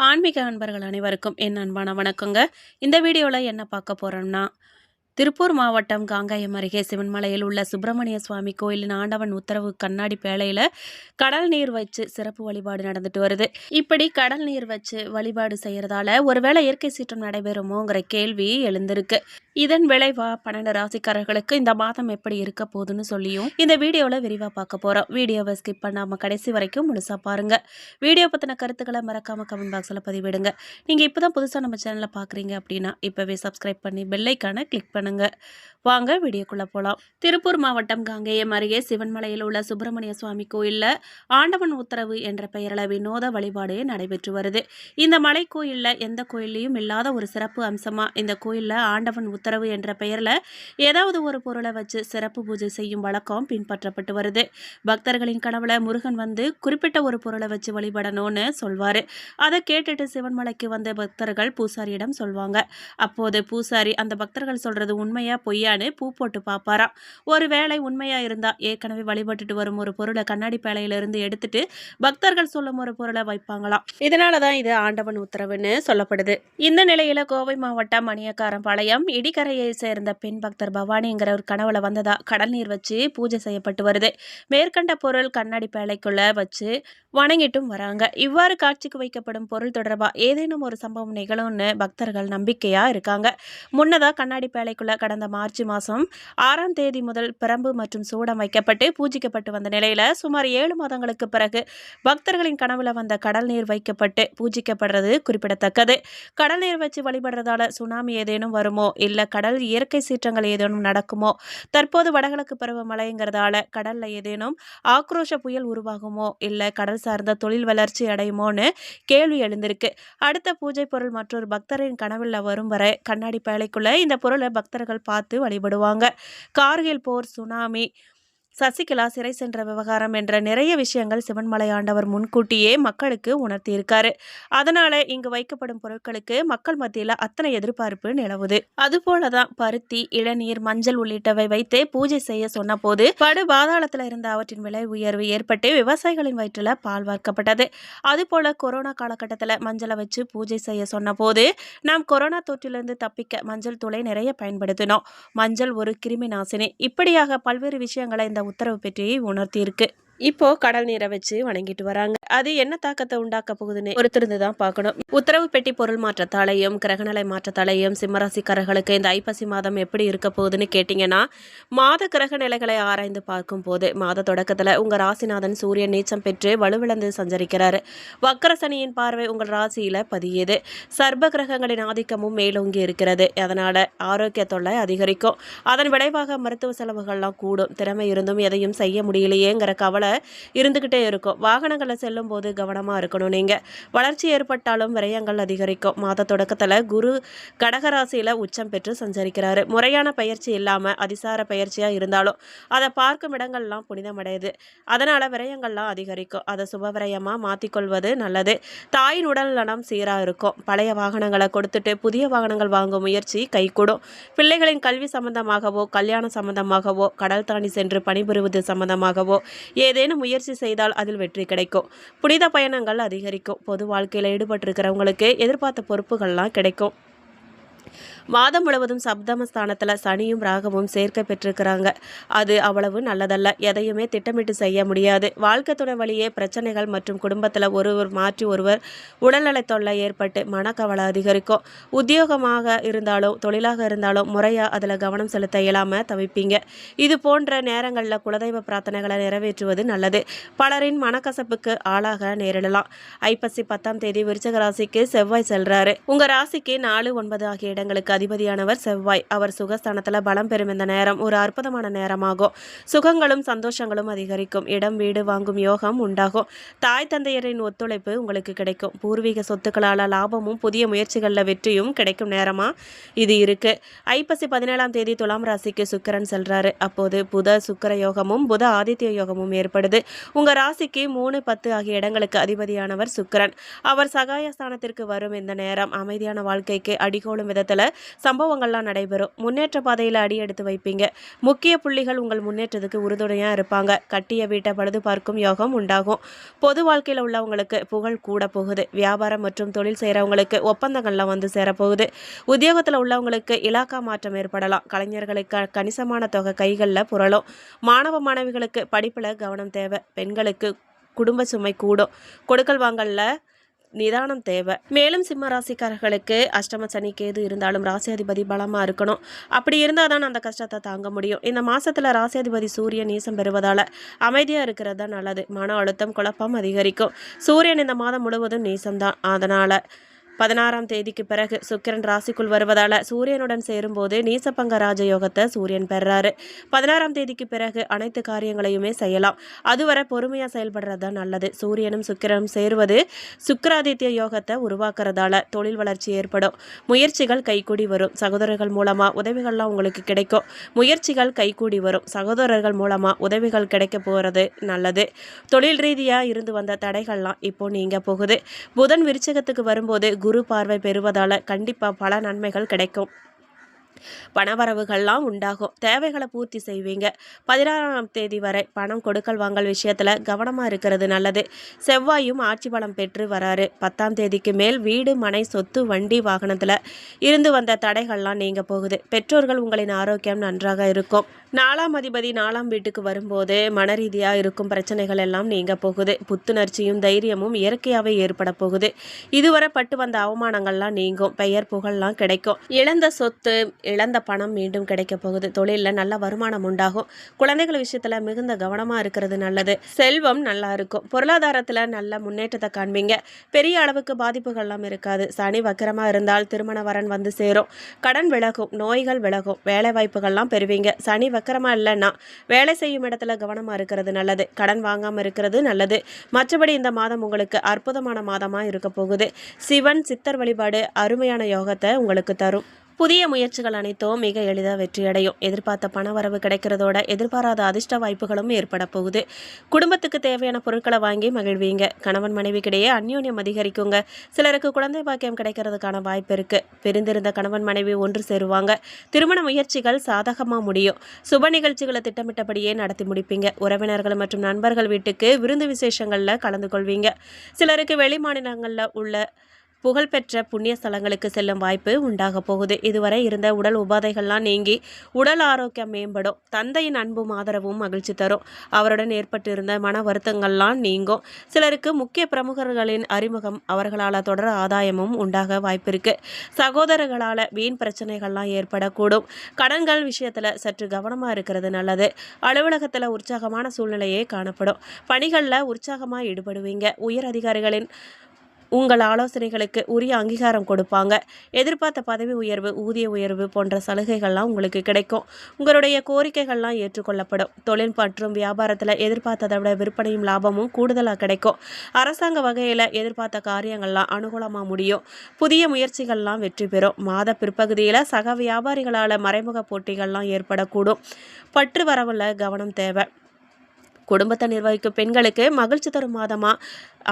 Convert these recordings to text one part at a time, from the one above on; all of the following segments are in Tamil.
ஆன்மீக அன்பர்கள் அனைவருக்கும் என் அன்பான வணக்கங்க. இந்த வீடியோவில் என்ன பார்க்க போறோம்னா, திருப்பூர் மாவட்டம் காங்கயம் அருகே சிவன்மலையில் உள்ள சுப்பிரமணிய சுவாமி கோயிலின் ஆண்டவன் உத்தரவு கண்ணாடி பேழையில கடல் நீர் வச்சு சிறப்பு வழிபாடு நடந்துட்டு வருது. இப்படி கடல் நீர் வச்சு வழிபாடு செய்யறதால ஒருவேளை இயற்கை சீற்றம் நடைபெறுமோங்கிற கேள்வி எழுந்திருக்கு. இதன் விளைவா 12 ராசிக்காரர்களுக்கு இந்த மாதம் எப்படி இருக்க போகுதுன்னு சொல்லியும் இந்த வீடியோவில் விரிவாக பார்க்க போகிறோம். வீடியோவை ஸ்கிப் பண்ணாமல் கடைசி வரைக்கும் முழுசாக பாருங்க. வீடியோ பற்றின கருத்துக்களை மறக்காம கமெண்ட் பாக்ஸில் பதிவிடுங்க. நீங்கள் இப்போ தான் புதுசாக நம்ம சேனலை பார்க்குறீங்க அப்படின்னா இப்போவே சப்ஸ்கிரைப் பண்ணி பெல் ஐக்கானை கிளிக் பண்ணுங்க. வாங்க வீடியோக்குள்ளே போகலாம். திருப்பூர் மாவட்டம் காங்கேயம் அருகே சிவன்மலையில் உள்ள சுப்பிரமணிய சுவாமி கோயிலில் ஆண்டவன் உத்தரவு என்ற பெயரில் வினோத வழிபாடு நடைபெற்று வருது. இந்த மலை கோயிலில் எந்த கோயிலையும் இல்லாத ஒரு சிறப்பு அம்சமாக இந்த கோயிலில் ஆண்டவன் உத்தரவு என்ற பெயரில் ஏதாவது ஒரு பொருளை வச்சு சிறப்பு பூஜை செய்யும் வழக்கம் பின்பற்றப்பட்டு வருது. பக்தர்களின் கனவுல முருகன் வந்து குறிப்பிட்ட ஒரு பொருளை வச்சு வழிபடணும்னு சொல்வாரு. அதை கேட்டுட்டு சிவன்மலைக்கு வந்த பக்தர்கள் பூசாரியிடம் சொல்வாங்க. அப்போது பூசாரி அந்த பக்தர்கள் சொல்றது உண்மையா பொய்யான்னு பூ போட்டு பார்ப்பாராம். ஒருவேளை உண்மையா இருந்தா ஏற்கனவே வழிபட்டுட்டு வரும் ஒரு பொருளை கண்ணாடி பேழையிலிருந்து எடுத்துட்டு பக்தர்கள் சொல்லும் ஒரு பொருளை வைப்பாங்களாம். இதனாலதான் இது ஆண்டவன் உத்தரவுன்னு சொல்லப்படுது. இந்த நிலையில கோவை மாவட்டம் மணியக்காரம்பாளையம் இடிக்கரையை சேர்ந்த பெண் பக்தர் பவானிங்கிற ஒரு கனவுல வந்ததா கடல் நீர் வச்சு பூஜை செய்யப்பட்டு வருது. மேற்கண்ட பொருள் கண்ணாடி பேழைக்குள்ள வச்சு வணங்கிட்டும் வராங்க. இவ்வாறு காட்சிக்கு வைக்கப்படும் பொருள் தொடர்பா ஏதேனும் ஒரு சம்பவம் நிகழும்னு பக்தர்கள் நம்பிக்கையா இருக்காங்க. முன்னதா கண்ணாடி பேழைக்குள்ள கடந்த மார்ச் மாதம் 6ஆம் தேதி முதல் பிரம்பு மற்றும் சூடம் வைக்கப்பட்டு பூஜிக்கப்பட்டு வந்த நிலையில சுமார் 7 மாதங்களுக்கு பிறகு பக்தர்களின் கனவுல வந்த கடல் நீர் வைக்கப்பட்டு பூஜிக்கப்படுறது குறிப்பிடத்தக்கது. கடல் நீர் வச்சு வழிபடுறதால சுனாமி ஏதேனும் வருமோ இல்ல கடல் இயற்கை சீற்றங்கள் ஏதேனும் நடக்குமோ, தற்போது வடகிழக்கு பருவமழைங்கிறதால கடல்ல ஏதேனும் ஆக்ரோஷ புயல் உருவாகுமோ இல்ல கடல் சார்ந்த தொழில் வளர்ச்சி அடையுமோன்னு கேள்வி எழுந்திருக்கு. அடுத்த பூஜை பொருள் மற்றொரு பக்தரின் கனவுல வரும் வரை கண்ணாடி பேழைக்குள்ள இந்த பொருளை பக்தர்கள் பார்த்து வழிபடுவாங்க. கார்கில் போர், சுனாமி, சசிகலா சிறை சென்ற விவகாரம் என்ற நிறைய விஷயங்கள் சிவன்மலை ஆண்டவர் முன்கூட்டியே மக்களுக்கு உணர்த்தியிருக்காரு. அதனால இங்கு வைக்கப்படும் பொருட்களுக்கு மக்கள் மத்தியில் அத்தனை எதிர்பார்ப்பு நிலவுது. அதுபோலதான் பருத்தி, இளநீர், மஞ்சள் உள்ளிட்டவை வைத்து பூஜை செய்ய சொன்ன போது படு பாதாளத்தில் இருந்த அவற்றின் விலை உயர்வு ஏற்பட்டு விவசாயிகளின் வயிற்றுல பால் வார்க்கப்பட்டது. அதுபோல கொரோனா காலகட்டத்தில் மஞ்சளை வச்சு பூஜை செய்ய சொன்ன போது நாம் கொரோனா தொற்றிலிருந்து தப்பிக்க மஞ்சள் தூளை நிறைய பயன்படுத்தினோம். மஞ்சள் ஒரு கிருமி நாசினி. இப்படியாக பல்வேறு விஷயங்களை இந்த உத்தரவு பெற்றி உணர்த்தியிருக்கு. இப்போ கடல் நீரை வச்சு வணங்கிட்டு வராங்க. அது என்ன தாக்கத்தை உண்டாக்க போகுதுன்னு பொறுத்திருந்து தான் பார்க்கணும். உத்தரவு பெட்டி பொருள் மாற்றத்தாலையும் கிரகநிலை மாற்றத்தாலையும் சிம்மராசிக்காரர்களுக்கு இந்த ஐப்பசி மாதம் எப்படி இருக்க போகுதுன்னு கேட்டீங்கன்னா, மாத கிரக நிலைகளை ஆராய்ந்து பார்க்கும் போது மாத தொடக்கத்துல உங்க ராசிநாதன் சூரியன் நீச்சம் பெற்று வலுவிழந்து சஞ்சரிக்கிறாரு. வக்கர சனியின் பார்வை உங்கள் ராசியில பதியுது. சர்ப கிரகங்களின் ஆதிக்கமும் மேலோங்கி இருக்கிறது. அதனால ஆரோக்கிய தொல்லை அதிகரிக்கும். அதன் விளைவாக மருத்துவ செலவுகள்லாம் கூடும். திறமை இருந்தும் எதையும் செய்ய முடியலையேங்கிற கவலை இருந்துகிட்டே இருக்கும். வாகனங்களில் செல்லும் போது கவனமா இருக்கணும். நீங்க வளர்ச்சி ஏற்பட்டாலும் விரயங்கள் அதிகரிக்கும். மாத தொடக்கத்துல குரு கடகராசியில உச்சம் பெற்று சஞ்சரிக்கிறாரு. முறையான பயிற்சி இல்லாம அதிசார பயிற்சியா இருந்தாலும் அதை பார்க்கும் இடங்கள்லாம் புனிதமடையுது. அதனால விரயங்கள்லாம் அதிகரிக்கும். அதை சுப விரயமா மாத்திக்கொள்வது நல்லது. தாயின் உடல் நலம் சீரா இருக்கும். பழைய வாகனங்களை கொடுத்துட்டு புதிய வாகனங்கள் வாங்கும் முயற்சி கைகூடும். பிள்ளைகளின் கல்வி சம்பந்தமாகவோ கல்யாணம் சம்பந்தமாகவோ கடல் தாண்டி சென்று பணிபுரிவது சம்பந்தமாகவோ ஏதேனும் முயற்சி செய்தால் அதில் வெற்றி கிடைக்கும். புனித பயணங்கள் அதிகரிக்கும். பொது வாழ்க்கையில் ஈடுபட்டிருக்கிறவங்களுக்கு எதிர்பார்த்த பொறுப்புகள்லாம் கிடைக்கும். மாதம் முழுவதும் சப்தமஸ்தானத்தில் சனியும் ராகவும் சேர்க்கை பெற்றிருக்கிறாங்க. அது அவ்வளவு நல்லதல்ல. எதையுமே திட்டமிட்டு செய்ய முடியாது. வாழ்க்கை துணை வழியே பிரச்சனைகள் மற்றும் குடும்பத்தில் ஒருவர் மாற்றி ஒருவர் உடல்நலை தொல்லை ஏற்பட்டு மனக்கவலை அதிகரிக்கும். உத்தியோகமாக இருந்தாலும் தொழிலாக இருந்தாலும் முறையாக அதில் கவனம் செலுத்த இயலாமல் தவிப்பீங்க. இது போன்ற நேரங்களில் குலதெய்வ பிரார்த்தனைகளை நிறைவேற்றுவது நல்லது. பலரின் மனக்கசப்புக்கு ஆளாக நேரிடலாம். ஐப்பசி 10ஆம் தேதி விருச்சிக ராசிக்கு செவ்வாய் செல்றாரு. உங்க ராசிக்கு 4, 9 ஆகிய இடங்களுக்கு அதிபதியானவர் செவ்வாய். அவர் சுகஸ்தானத்துல பலம் பெறும் இந்த நேரம் ஒரு அற்புதமான நேரமாகும். சுகங்களும் சந்தோஷங்களும் அதிகரிக்கும். இடம் வீடு வாங்கும் யோகம் உண்டாகும். தாய் தந்தையரின் ஒத்துழைப்பு உங்களுக்கு கிடைக்கும். பூர்வீக சொத்துக்களால லாபமும் புதிய முயற்சிகளில் வெற்றியும் கிடைக்கும் நேரமா இது இருக்கு. ஐப்பசி 17ஆம் தேதி துலாம் ராசிக்கு சுக்கிரன் செல்றாரு. அப்போது புத சுக்கிர யோகமும் புத ஆதித்ய யோகமும் ஏற்படுது. உங்க ராசிக்கு 3, 10 ஆகிய இடங்களுக்கு அதிபதியானவர் சுக்கிரன். அவர் சகாயஸ்தானத்திற்கு வரும் இந்த நேரம் அமைதியான வாழ்க்கைக்கு அடிகோலும் விதத்தில் உத்தியோகத்தில் சம்பவங்கள்லாம் நடைபெறும். முன்னேற்ற பாதையில் அடி எடுத்து வைப்பீங்க. முக்கிய புள்ளிகள் உங்கள் முன்னேற்றத்துக்கு உறுதுணையாக இருப்பாங்க. கட்டிய வீட்டை பழுது பார்க்கும் யோகம் உண்டாகும். பொது வாழ்க்கையில் உள்ளவங்களுக்கு புகழ் கூட போகுது. வியாபாரம் மற்றும் தொழில் செய்கிறவங்களுக்கு ஒப்பந்தங்கள்லாம் வந்து சேரப்போகுது. உத்தியோகத்தில் உள்ளவங்களுக்கு இலாக்கா மாற்றம் ஏற்படலாம். கலைஞர்களுக்கு கணிசமான தொகை கைகளில் புரளும். மாணவ மாணவிகளுக்கு படிப்பில் கவனம் தேவை. பெண்களுக்கு குடும்ப சுமை கூடும். கொடுக்கல் வாங்கல்ல நிதானம் தேவை. மேலும் சிம்ம ராசிக்காரர்களுக்கு அஷ்டம சனி கேது இருந்தாலும் ராசியாதிபதி பலமாக இருக்கணும். அப்படி இருந்தால் தான் அந்த கஷ்டத்தை தாங்க முடியும். இந்த மாதத்தில் ராசியாதிபதி சூரியன் நீசம் பெறுவதால் அமைதியாக இருக்கிறது தான் நல்லது. மன அழுத்தம் குழப்பம் அதிகரிக்கும். சூரியன் இந்த மாதம் முழுவதும் நீசம்தான். அதனால் 16ஆம் தேதிக்கு பிறகு சுக்கிரன் ராசிக்குள் வருவதால் சூரியனுடன் சேரும்போது நீசபங்க ராஜயோகத்தை சூரியன் பெறாரு. 16ஆம் தேதிக்கு பிறகு அனைத்து காரியங்களையுமே செய்யலாம். அதுவரை பொறுமையாக செயல்படுறது தான் நல்லது. சூரியனும் சுக்கிரனும் சேருவது சுக்கிராதித்ய யோகத்தை உருவாக்குறதால தொழில் வளர்ச்சி ஏற்படும். முயற்சிகள் கைகூடி வரும். சகோதரர்கள் மூலமாக உதவிகள்லாம் உங்களுக்கு கிடைக்கும். முயற்சிகள் கைகூடி வரும். சகோதரர்கள் மூலமாக உதவிகள் கிடைக்க போகிறது நல்லது. தொழில் ரீதியாக இருந்து வந்த தடைகள்லாம் இப்போ நீங்க போகுது. புதன் விருச்சிகத்துக்கு வரும்போது குரு பார்வை பெறுவதால் கண்டிப்பாக பல நன்மைகள் கிடைக்கும். பணவரவுகள்லாம் உண்டாகும். தேவைகளை பூர்த்தி செய்வீங்க. 16ஆம் தேதி வரை பணம் கொடுக்கல் வாங்கல் விஷயத்தில் கவனமாக இருக்கிறது நல்லது. செவ்வாயும் ஆட்சி பலம் பெற்று வராரு. 10ஆம் தேதிக்கு மேல் வீடு மனை சொத்து வண்டி வாகனத்தில் இருந்து வந்த தடைகள்லாம் நீங்க போகுது. பெற்றோர்கள் உங்களின் ஆரோக்கியம் நன்றாக இருக்கும். 4ஆம் அதிபதி 4ஆம் வீட்டுக்கு வரும்போது மன ரீதியாக இருக்கும் பிரச்சனைகள் எல்லாம் நீங்க போகுது. புத்துணர்ச்சியும் தைரியமும் இயற்கையாகவே ஏற்பட போகுது. இதுவரை பட்டு வந்த அவமானங்கள்லாம் நீங்கும். பெயர் புகழ்லாம் கிடைக்கும். இழந்த சொத்து இழந்த பணம் மீண்டும் கிடைக்க போகுது. தொழிலில் நல்ல வருமானம் உண்டாகும். குழந்தைகள் விஷயத்தில் மிகுந்த கவனமாக இருக்கிறது நல்லது. செல்வம் நல்லா இருக்கும். பொருளாதாரத்தில் நல்ல முன்னேற்றத்தை காண்பீங்க. பெரிய அளவுக்கு பாதிப்புகள்லாம் இருக்காது. சனி வக்கரமாக இருந்தால் திருமண வரன் வந்து சேரும். கடன் விலகும். நோய்கள் விலகும். வேலை வாய்ப்புகள்லாம் பெறுவீங்க. சனி வக்கரமாக இல்லைன்னா வேலை செய்யும் இடத்துல கவனமாக இருக்கிறது நல்லது. கடன் வாங்காமல் இருக்கிறது நல்லது. மற்றபடி இந்த மாதம் உங்களுக்கு அற்புதமான மாதமாக இருக்க போகுது. சிவன் சித்தர் வழிபாடு அருமையான யோகத்தை உங்களுக்கு தரும். புதிய முயற்சிகள் அனைத்தும் மிக எளிதாக வெற்றியடையும். எதிர்பார்த்த பண வரவு கிடைக்கிறதோட எதிர்பாராத அதிர்ஷ்ட வாய்ப்புகளும் ஏற்பட போகுது. குடும்பத்துக்கு தேவையான பொருட்களை வாங்கி மகிழ்வீங்க. கணவன் மனைவிக்கிடையே அந்யோன்யம் அதிகரிக்குங்க. சிலருக்கு குழந்தை பாக்கியம் கிடைக்கிறதுக்கான வாய்ப்பு இருக்கு. பிரிந்திருந்த கணவன் மனைவி ஒன்று சேருவாங்க. திருமண முயற்சிகள் சாதகமாக முடியும். சுப நிகழ்ச்சிகளை திட்டமிட்டபடியே நடத்தி முடிப்பீங்க. உறவினர்கள் மற்றும் நண்பர்கள் வீட்டுக்கு விருந்து விசேஷங்களில் கலந்து கொள்வீங்க. சிலருக்கு வெளி மாநிலங்களில் உள்ள புகழ்பெற்ற புண்ணிய ஸ்தலங்களுக்கு செல்லும் வாய்ப்பு உண்டாக போகுது. இதுவரை இருந்த உடல் உபாதைகள்லாம் நீங்கி உடல் ஆரோக்கியம் மேம்படும். தந்தையின் அன்பும் ஆதரவும் மகிழ்ச்சி தரும். அவருடன் ஏற்பட்டிருந்த மன வருத்தங்கள்லாம் நீங்கும். சிலருக்கு முக்கிய பிரமுகர்களின் அறிமுகம் அவர்களால் தொடர் ஆதாயமும் உண்டாக வாய்ப்பு இருக்கு. சகோதரர்களால் வீண் பிரச்சனைகள்லாம் ஏற்படக்கூடும். கடன்கள் விஷயத்தில் சற்று கவனமாக இருக்கிறது நல்லது. அலுவலகத்தில் உற்சாகமான சூழ்நிலையே காணப்படும். பணிகளில் உற்சாகமாக ஈடுபடுவீங்க. உயர் அதிகாரிகளின் உங்கள் ஆலோசனைகளுக்கு உரிய அங்கீகாரம் கொடுப்பாங்க. எதிர்பார்த்த பதவி உயர்வு ஊதிய உயர்வு போன்ற சலுகைகள்லாம் உங்களுக்கு கிடைக்கும். உங்களுடைய கோரிக்கைகள்லாம் ஏற்றுக்கொள்ளப்படும். தொழில் மற்றும் வியாபாரத்தில் எதிர்பார்த்ததை விட விற்பனையும் லாபமும் கூடுதலாக கிடைக்கும். அரசாங்க வகையில் எதிர்பார்த்த காரியங்கள்லாம் அனுகூலமாக முடியும். புதிய முயற்சிகள்லாம் வெற்றி பெறும். மாத பிற்பகுதியில் சக வியாபாரிகளால் மறைமுக போட்டிகள்லாம் ஏற்படக்கூடும். பற்று வரவில் கவனம் தேவை. குடும்பத்தை நிர்வகிக்கும் பெண்களுக்கு மகிழ்ச்சி தரும் மாதமாக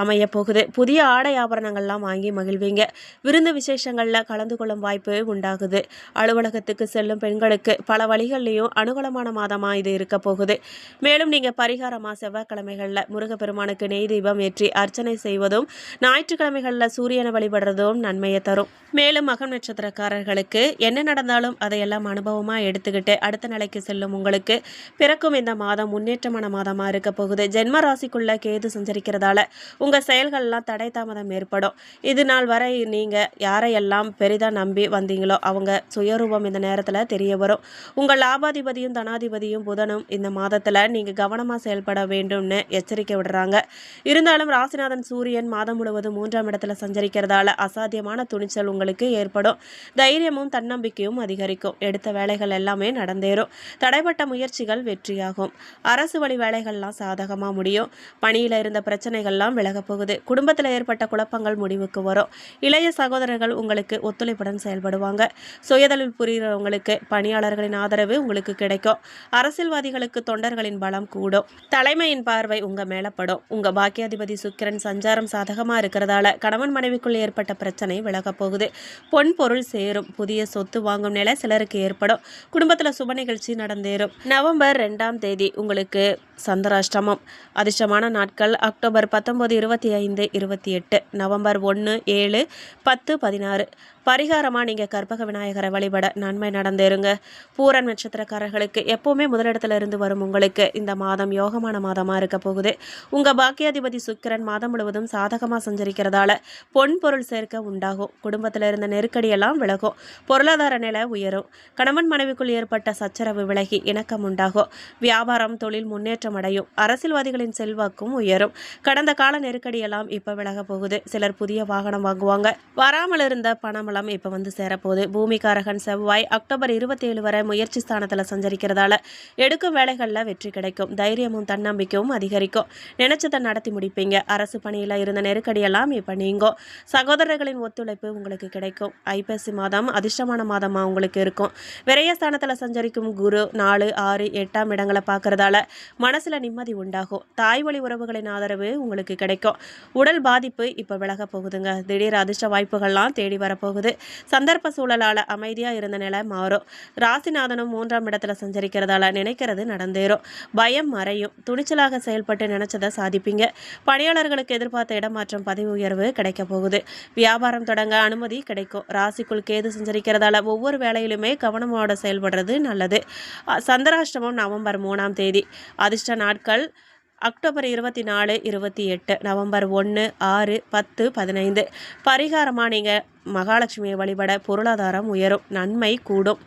அமைய போகுது. புதிய ஆடை ஆபரணங்கள்லாம் வாங்கி மகிழ்வீங்க. விருந்து விசேஷங்களில் கலந்து கொள்ளும் வாய்ப்பு உண்டாகுது. அலுவலகத்துக்கு செல்லும் பெண்களுக்கு பல வழிகள்லையும் அனுகூலமான மாதமாக இது இருக்க போகுது. மேலும் நீங்கள் பரிகாரமாக செவ்வாய்க்கிழமைகளில் முருகப்பெருமானுக்கு நெய் தீபம் ஏற்றி அர்ச்சனை செய்வதும் ஞாயிற்றுக்கிழமைகளில் சூரியனை வழிபடுறதும் நன்மையை தரும். மேலும் மகம் நட்சத்திரக்காரர்களுக்கு என்ன நடந்தாலும் அதையெல்லாம் அனுபவமாக எடுத்துக்கிட்டு அடுத்த நிலைக்கு செல்லும் உங்களுக்கு பிறக்கும் இந்த மாதம் முன்னேற்றமான மாதமாக இருக்க போகுது. ஜென்ம ராசிக்குள்ள கேது சஞ்சரிக்கிறதால உங்கள் செயல்கள்லாம் தடை தாமதம் ஏற்படும். இது நாள் வரை நீங்கள் யாரையெல்லாம் பெரிதாக நம்பி வந்தீங்களோ அவங்க சுயரூபம் இந்த நேரத்தில் தெரிய வரும். உங்கள் லாபாதிபதியும் தனாதிபதியும் புதனும் இந்த மாதத்தில் நீங்கள் கவனமாக செயல்பட வேண்டும்னு எச்சரிக்கை விடுறாங்க. இருந்தாலும் ராசிநாதன் சூரியன் மாதம் முழுவதும் 3ஆம் இடத்துல சஞ்சரிக்கிறதால அசாத்தியமான துணிச்சல் உங்களுக்கு ஏற்படும். தைரியமும் தன்னம்பிக்கையும் அதிகரிக்கும். எடுத்த வேலைகள் எல்லாமே நடந்தேறும். தடைப்பட்ட முயற்சிகள் வெற்றியாகும். அரசு வழி வேலைகள்லாம் சாதகமாக முடியும். பணியில் இருந்த பிரச்சனைகள்லாம் விலகும். விலகப் போகுது. குடும்பத்தில் ஏற்பட்ட குழப்பங்கள் முடிவுக்கு வரும். இளைய சகோதரர்கள் உங்களுக்கு ஒத்துழைப்புடன் செயல்படுவாங்க. சுயதொழில் புரிகிறவங்களுக்கு பணியாளர்களின் ஆதரவு உங்களுக்கு கிடைக்கும். அரசியல்வாதிகளுக்கு தொண்டர்களின் பலம் கூடும். தலைமையின் பார்வை உங்க மேல படும். உங்க பாக்கியாதிபதி சுக்கிரன் சஞ்சாரம் சாதகமா இருக்கிறதால கணவன் மனைவிக்குள் ஏற்பட்ட பிரச்சனை விலகப் போகுது. பொன் பொருள் சேரும். புதிய சொத்து வாங்கும் நிலை சிலருக்கு ஏற்படும். குடும்பத்தில் சுப நிகழ்ச்சி நடந்தேறும். நவம்பர் 2ஆம் தேதி உங்களுக்கு சந்திராஷ்டமம். அதிர்ஷ்டமான நாட்கள் அக்டோபர் 19, 25, 28, நவம்பர் 1, 7, 10, 16. பரிகாரமாக நீங்கள் கற்பக விநாயகரை வழிபட நன்மை நடந்தேருங்க. பூரன் நட்சத்திரக்காரர்களுக்கு எப்போவுமே முதலிடத்துல இருந்து வரும் உங்களுக்கு இந்த மாதம் யோகமான மாதமாக இருக்க போகுது. உங்கள் பாக்கியாதிபதி சுக்கிரன் மாதம் முழுவதும் சாதகமாக சஞ்சரிக்கிறதால பொன் பொருள் சேர்க்க உண்டாகும். குடும்பத்தில் இருந்த நெருக்கடியெல்லாம் விலகும். பொருளாதார நிலை உயரும். கணவன் மனைவிக்குள் ஏற்பட்ட சச்சரவு விலகி இணக்கம் உண்டாகும். வியாபாரம் தொழில் முன்னேற்றம் அடையும். அரசியல்வாதிகளின் செல்வாக்கும் உயரும். கடந்த கால நெருக்கடியெல்லாம் இப்போ விலக போகுது. சிலர் புதிய வாகனம் வாங்குவாங்க. வராமல் இருந்த பணமெல்லாம் இப்போ வந்து சேரப்போகுது. பூமிகாரகன் செவ்வாய் அக்டோபர் 27 வரை முயற்சி ஸ்தானத்தில் சஞ்சரிக்கிறதால எடுக்கும் வேலைகளில் வெற்றி கிடைக்கும். தைரியமும் தன்னம்பிக்கையும் அதிகரிக்கும். நினைச்சதை நடத்தி முடிப்பீங்க. அரசு பணியில் இருந்த நெருக்கடியெல்லாம் இப்போ நீங்கும். சகோதரர்களின் ஒத்துழைப்பு உங்களுக்கு கிடைக்கும். ஐப்பசி மாதம் அதிர்ஷ்டமான மாதமாக உங்களுக்கு இருக்கும். விரயஸ்தானத்தில் சஞ்சரிக்கும் குரு 4, 6, 8ஆம் இடங்களை பார்க்கறதால மனசில் நிம்மதி உண்டாகும். தாய் வழி உறவுகளின் ஆதரவு உங்களுக்கு கிடைக்கும். உடல் பாதிப்பு இப்போ விலக போகுதுங்க. திடீர் அதிர்ஷ்ட வாய்ப்புகள்லாம் தேடி வரப்போகுது. சந்தர்ப்ப சூழலால் அமைதியாக இருந்த நிலை மாறும். ராசிநாதனும் 3ஆம் இடத்துல சஞ்சரிக்கிறதால நினைக்கிறது நடந்தேறும். பயம் மறையும். துணிச்சலாக செயல்பட்டு நினைச்சதை சாதிப்பீங்க. பணியாளர்களுக்கு எதிர்பார்த்த இடமாற்றம் பதவி உயர்வு கிடைக்க போகுது. வியாபாரம் தொடங்க அனுமதி கிடைக்கும். ராசிக்குள் கேது சஞ்சரிக்கிறதால ஒவ்வொரு வேலையிலுமே கவனமோட செயல்படுறது நல்லது. சந்திராஷ்டமம் நவம்பர் 3ஆம் தேதி. அதிர்ஷ்ட நாட்கள் அக்டோபர் 24, 28, நவம்பர் 1, 6, 10, 15. பரிகாரமாக நீங்கள் மகாலட்சுமியை வழிபட பொருளாதாரம் உயரும். நன்மை கூடும்.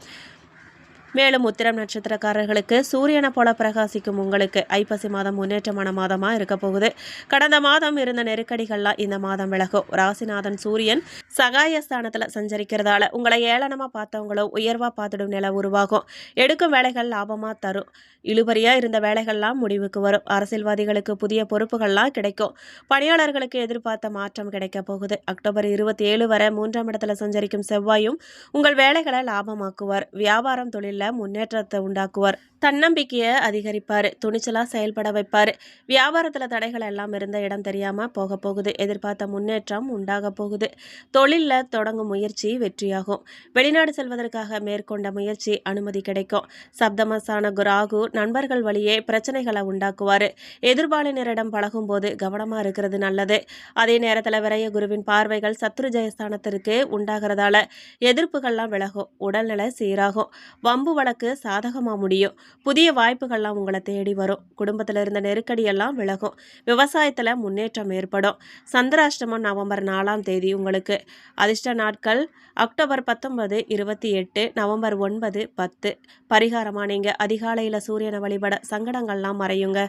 மேலும் உத்திரம் நட்சத்திரக்காரர்களுக்கு சூரியனை போல பிரகாசிக்கும் உங்களுக்கு ஐப்பசி மாதம் முன்னேற்றமான மாதமாக இருக்க போகுது. கடந்த மாதம் இருந்த நெருக்கடிகள்லாம் இந்த மாதம் விலகும். ராசிநாதன் சூரியன் சகாயஸ்தானத்தில் சஞ்சரிக்கிறதால உங்களை ஏளனமாக பார்த்தவங்களும் உயர்வாக பார்த்துடும் நிலை உருவாகும். எடுக்கும் வேலைகள் லாபமாக தரும். இழுபறியாக இருந்த வேலைகள்லாம் முடிவுக்கு வரும். அரசியல்வாதிகளுக்கு புதிய பொறுப்புகள்லாம் கிடைக்கும். பணியாளர்களுக்கு எதிர்பார்த்த மாற்றம் கிடைக்க போகுது. அக்டோபர் 27 வரை 3ஆம் இடத்துல சஞ்சரிக்கும் செவ்வாயும் உங்கள் வேலைகளை லாபமாக்குவார். வியாபாரம் தொழில் முன்னேற்றத்தை உண்டாக்குவார். தன்னம்பிக்கையை அதிகரிப்பார். துணிச்சலாக செயல்பட வைப்பார். வியாபாரத்தில் தடைகள் எல்லாம் இருந்த இடம் தெரியாமல் போக போகுது. எதிர்பார்த்த முன்னேற்றம் உண்டாக போகுது. தொழிலில் தொடங்கும் முயற்சி வெற்றியாகும். வெளிநாடு செல்வதற்காக மேற்கொண்ட முயற்சி அனுமதி கிடைக்கும். சப்தமஸ்தான ராகு நண்பர்கள் வழியே பிரச்சனைகளை உண்டாக்குவார். எதிர்பாலினரிடம் பழகும் போது கவனமாக இருக்கிறது நல்லது. அதே நேரத்தில் விரைய குருவின் பார்வைகள் சத்ரு ஜெயஸ்தானத்திற்கு உண்டாகிறதால எதிர்ப்புகள்லாம் விலகும். உடல்நிலை சீராகும். வம்பு வழக்கு சாதகமாக முடியும். புதிய வாய்ப்புகள்லாம் உங்களை தேடி வரும். குடும்பத்தில் இருந்த நெருக்கடியெல்லாம் விலகும். விவசாயத்தில் முன்னேற்றம் ஏற்படும். சந்திராஷ்டமம் நவம்பர் 4ஆம் தேதி உங்களுக்கு. அதிர்ஷ்ட நாட்கள் அக்டோபர் 19, 28, நவம்பர் 9, 10. பரிகாரமாக நீங்கள் அதிகாலையில் சூரியனை வழிபட சங்கடங்கள்லாம் மறையுங்க.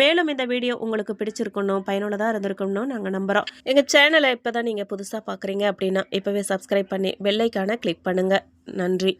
மேலும் இந்த வீடியோ உங்களுக்கு பிடிச்சிருக்கணும், பயனுள்ளதாக இருந்திருக்கணும் நாங்கள் நம்புகிறோம். எங்கள் சேனலை இப்போ தான் நீங்கள் புதுசாக பார்க்குறீங்க அப்படின்னா இப்போவே சப்ஸ்கிரைப் பண்ணி பெல் ஐகானை கிளிக் பண்ணுங்கள். நன்றி.